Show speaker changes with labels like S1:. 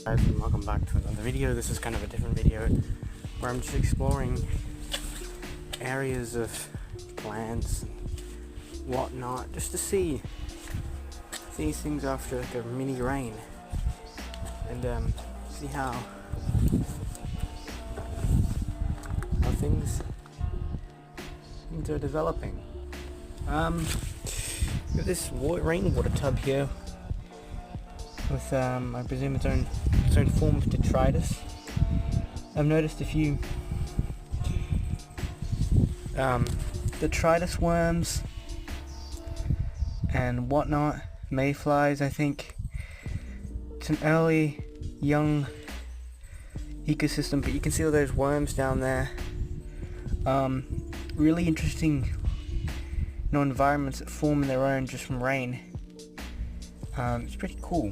S1: Guys, and welcome back to another video. This is kind of a different video where I'm just exploring areas of plants and whatnot just to see these things after like a mini rain and see how things are developing. Got this rainwater tub here with I presume its own form of detritus. I've noticed a few detritus worms and whatnot, mayflies. I think it's an early young ecosystem, but you can see all those worms down there. Really interesting, environments that form on their own just from rain. It's pretty cool.